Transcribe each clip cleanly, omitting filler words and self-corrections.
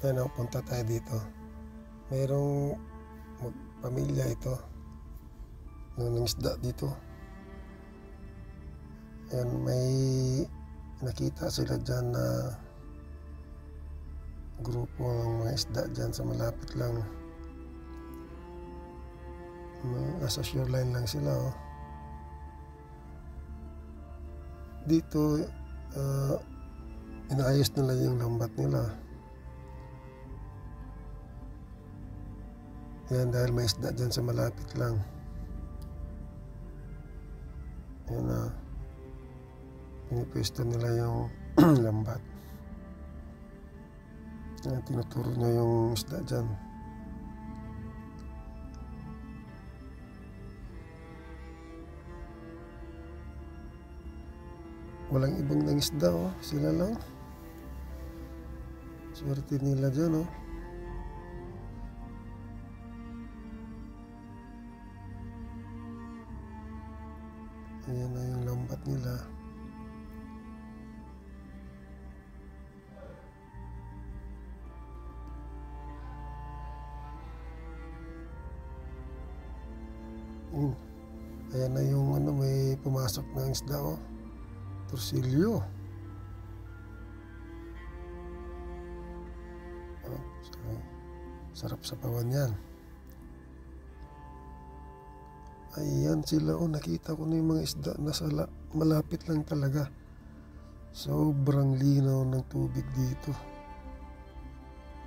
Ayan, punta tayo dito. Mayroong pamilya ito ng isda dito. Ayan, may nakita sila dyan na grupo ng mga isda dyan sa malapit lang. Nasa shoreline lang sila, oh. Dito inaayos nila yung lambat nila. Yan, dahil may isda dyan sa malapit lang. Yan na, pinipwesto nila yung lambat. Yan, tinuturo niya yung isda dyan. Walang ibang nang isda, oh. Sila lang. Swerte nila dyan, oh. Ayan na yung lambat nila. Ayan na yung may pumasok na isda, oh. Torsilyo. Oh, sarap sa pawan yan. Ayan sila, oh. Nakita ko na yung mga isda na malapit lang talaga. Sobrang linaw ng tubig dito.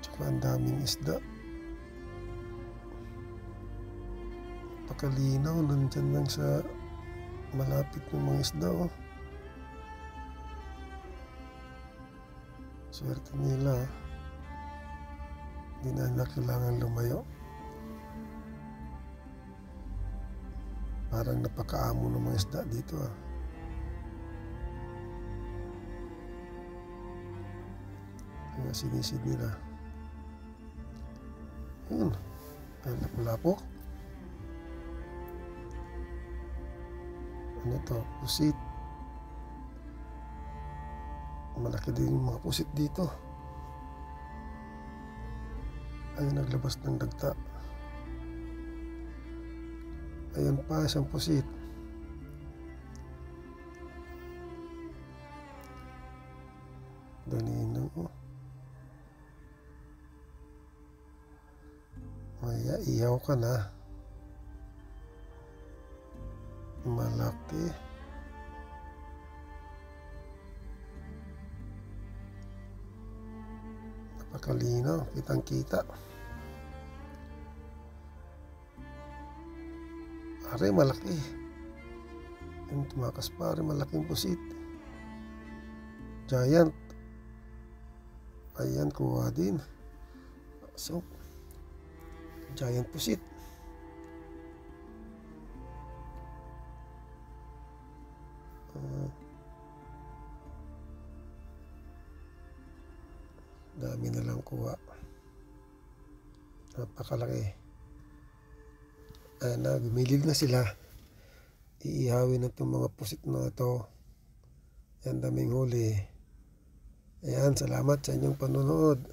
Tsaka ang daming isda. Pakalinaw, nandyan lang sa malapit ng mga isda, oh. Swerte nila. Hindi na kailangan lumayo. Parang napakaamo ng mga isda dito, ah. Kaya sinisid nila. Yun. Ayan, lapulapok. Ano to? Pusit. Malaki din yung mga pusit dito. Ayun, naglabas ng dagta. Ayun pa, isang pusit. Danino, oh. Maya, iyaw ka na. Malaki. Napakalinaw, kitang kita. Are, malaki. Yung tumakas pa, are, malaking pusit. Giant. Ayan, kuha din. So, giant pusit. Dami na lang kuha. Napakalaki. Ayan na, gumilig na sila. Iihawin na itong mga pusit na ito. Ayan, daming huli. Ayan, salamat sa inyong panonood.